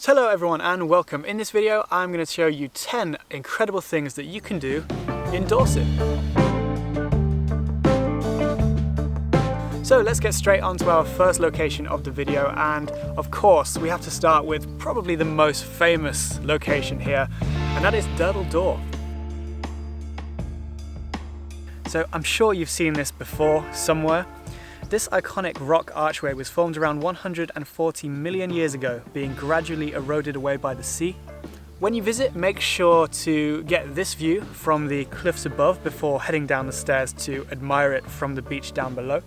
So hello everyone and welcome. In this video I'm going to show you 10 incredible things that you can do in Dorset. So let's get straight on to our first location of the video, and of course we have to start with probably the most famous location here, and that is Durdle Door. So I'm sure you've seen this before somewhere. This iconic rock archway was formed around 140 million years ago, being gradually eroded away by the sea. When you visit, make sure to get this view from the cliffs above before heading down the stairs to admire it from the beach down below.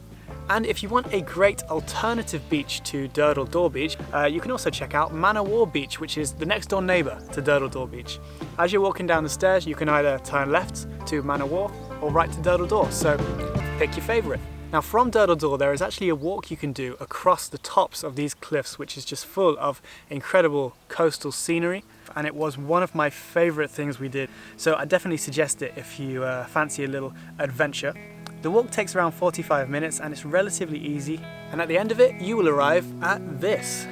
And if you want a great alternative beach to Durdle Door Beach, you can also check out Man o' War Beach, which is the next door neighbour to Durdle Door Beach. As you're walking down the stairs, you can either turn left to Man o' War or right to Durdle Door, so pick your favourite. Now from Durdle Door there is actually a walk you can do across the tops of these cliffs, which is just full of incredible coastal scenery, and it was one of my favourite things we did, so I definitely suggest it if you fancy a little adventure. The walk takes around 45 minutes and it's relatively easy, and at the end of it you will arrive at this.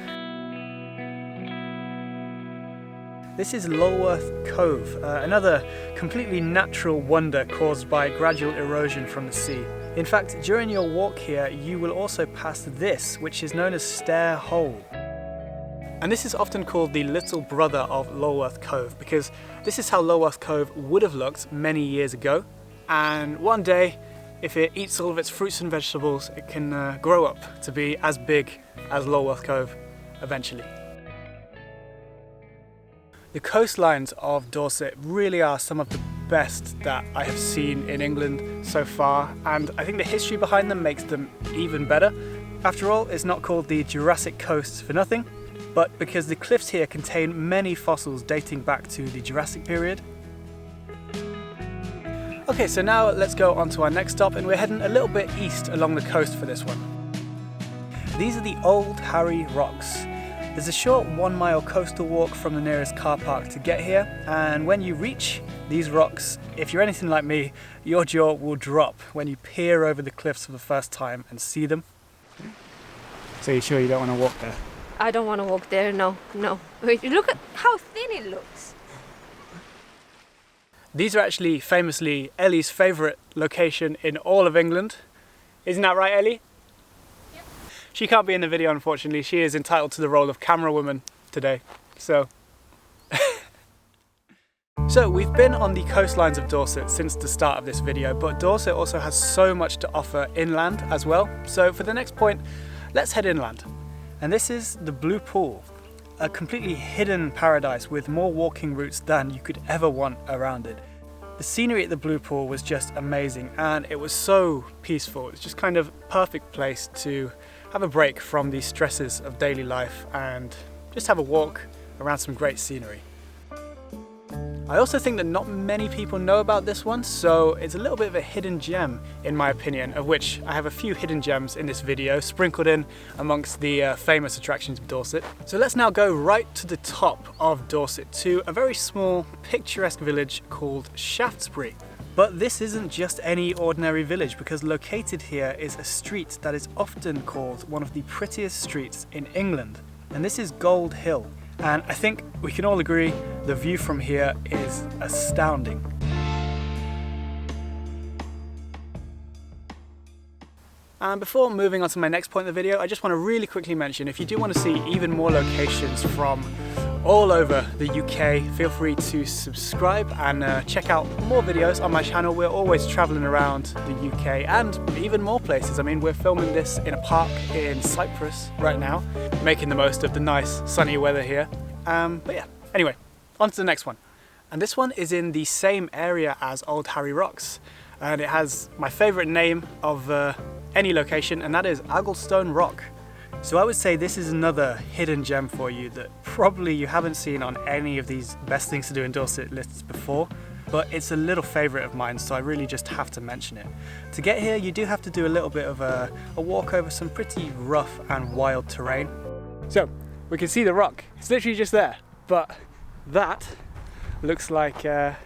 This is Lulworth Cove, another completely natural wonder caused by gradual erosion from the sea. In fact, during your walk here, you will also pass this, which is known as Stair Hole. And this is often called the little brother of Lulworth Cove, because this is how Lulworth Cove would have looked many years ago. And one day, if it eats all of its fruits and vegetables, it can grow up to be as big as Lulworth Cove eventually. The coastlines of Dorset really are some of the best that I have seen in England so far, and I think the history behind them makes them even better. After all, it's not called the Jurassic Coast for nothing, but because the cliffs here contain many fossils dating back to the Jurassic period. Okay, so now let's go on to our next stop, and we're heading a little bit east along the coast for this one. These are the Old Harry Rocks. There's a short 1 mile coastal walk from the nearest car park to get here, and when you reach these rocks, if you're anything like me, your jaw will drop when you peer over the cliffs for the first time and see them. So you're sure you don't want to walk there? I don't want to walk there, no. Wait, look at how thin it looks. These are actually famously Ellie's favourite location in all of England. Isn't that right, Ellie? She can't be in the video, unfortunately. She is entitled to the role of camera woman today, so. So we've been on the coastlines of Dorset since the start of this video, but Dorset also has so much to offer inland as well. So for the next point, let's head inland. And this is the Blue Pool, a completely hidden paradise with more walking routes than you could ever want around it. The scenery at the Blue Pool was just amazing, and it was so peaceful. It's just kind of a perfect place to have a break from the stresses of daily life and just have a walk around some great scenery. I also think that not many people know about this one, so it's a little bit of a hidden gem in my opinion, of which I have a few hidden gems in this video sprinkled in amongst the famous attractions of Dorset. So let's now go right to the top of Dorset to a very small picturesque village called Shaftesbury. But this isn't just any ordinary village, because located here is a street that is often called one of the prettiest streets in England, and this is Gold Hill. And I think we can all agree the view from here is astounding. And before moving on to my next point of the video, I just want to really quickly mention, if you do want to see even more locations from all over the UK, feel free to subscribe and check out more videos on my channel. We're always travelling around the UK and even more places. I mean, we're filming this in a park in Cyprus right now, making the most of the nice sunny weather here. But yeah, anyway, on to the next one. And this one is in the same area as Old Harry Rocks, and it has my favourite name of any location, and that is Agglestone Rock. So I would say this is another hidden gem for you that probably you haven't seen on any of these best things to do in Dorset lists before, but it's a little favourite of mine, so I really just have to mention it. To get here you do have to do a little bit of a walk over some pretty rough and wild terrain. So we can see the rock, it's literally just there, but that looks like a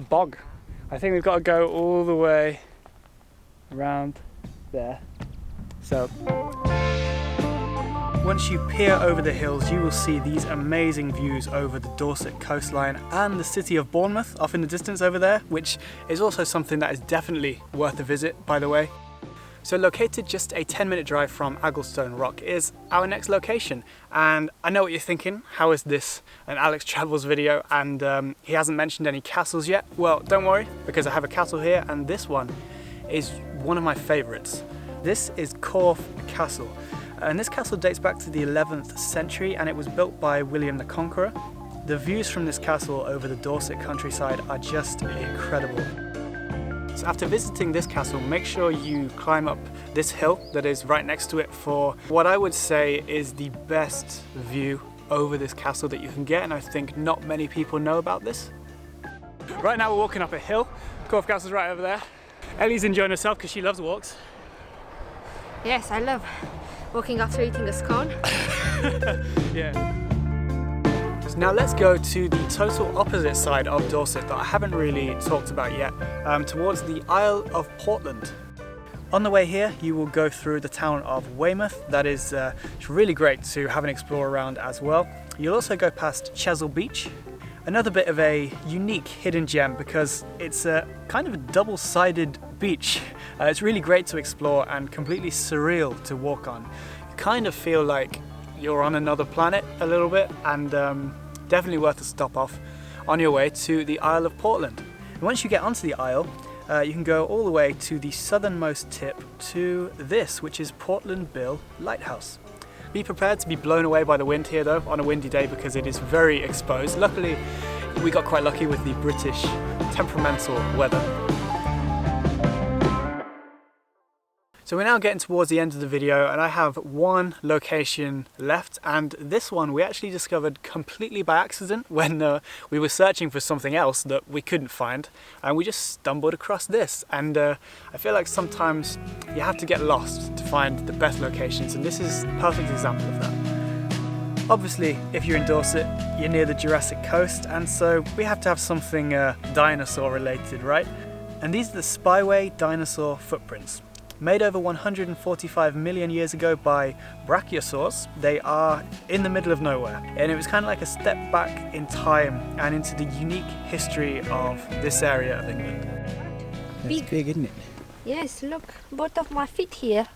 bog. I think we've got to go all the way around there. So Once you peer over the hills, you will see these amazing views over the Dorset coastline and the city of Bournemouth off in the distance over there, which is also something that is definitely worth a visit, by the way. So located just a 10-minute drive from Agglestone Rock is our next location. And I know what you're thinking, how is this an Alex Travels video and he hasn't mentioned any castles yet? Well, don't worry, because I have a castle here and this one is one of my favourites. This is Corfe Castle. And this castle dates back to the 11th century and it was built by William the Conqueror. The views from this castle over the Dorset countryside are just incredible. So after visiting this castle, make sure you climb up this hill that is right next to it for what I would say is the best view over this castle that you can get, and I think not many people know about this. Right now we're walking up a hill. Corfe Castle's right over there. Ellie's enjoying herself because she loves walks. Yes, I love walking after eating a scone. Yeah. Now let's go to the total opposite side of Dorset that I haven't really talked about yet, towards the Isle of Portland. On the way here you will go through the town of Weymouth. That is it's really great to have an explore around as well. You'll also go past Chesil Beach, another bit of a unique hidden gem because it's a kind of a double-sided beach. It's really great to explore and completely surreal to walk on. You kind of feel like you're on another planet a little bit, and definitely worth a stop off on your way to the Isle of Portland. And once you get onto the Isle, you can go all the way to the southernmost tip to this, which is Portland Bill Lighthouse. Be prepared to be blown away by the wind here though, on a windy day, because it is very exposed. Luckily, we got quite lucky with the British temperamental weather. So we're now getting towards the end of the video and I have one location left, and this one we actually discovered completely by accident when we were searching for something else that we couldn't find, and we just stumbled across this. And I feel like sometimes you have to get lost to find the best locations, and this is a perfect example of that. Obviously, if you're in Dorset, you're near the Jurassic Coast, and so we have to have something dinosaur related, right? And these are the Spyway dinosaur footprints. Made over 145 million years ago by brachiosaurs. They are in the middle of nowhere, and it was kind of like a step back in time and into the unique history of this area of England. That's big, isn't it? Yes, look, both of my feet here.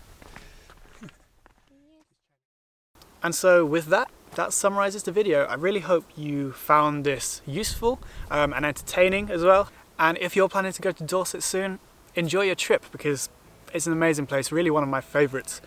And so with that summarizes the video. I really hope you found this useful and entertaining as well. And if you're planning to go to Dorset soon, enjoy your trip, because it's an amazing place, really one of my favourite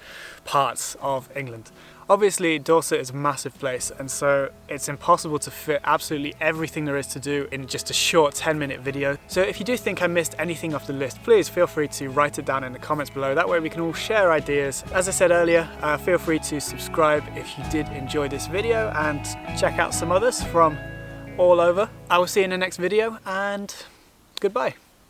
parts of England. Obviously, Dorset is a massive place, and so it's impossible to fit absolutely everything there is to do in just a short 10-minute video. So if you do think I missed anything off the list, please feel free to write it down in the comments below. That way we can all share ideas. As I said earlier, feel free to subscribe if you did enjoy this video, and check out some others from all over. I will see you in the next video, and goodbye.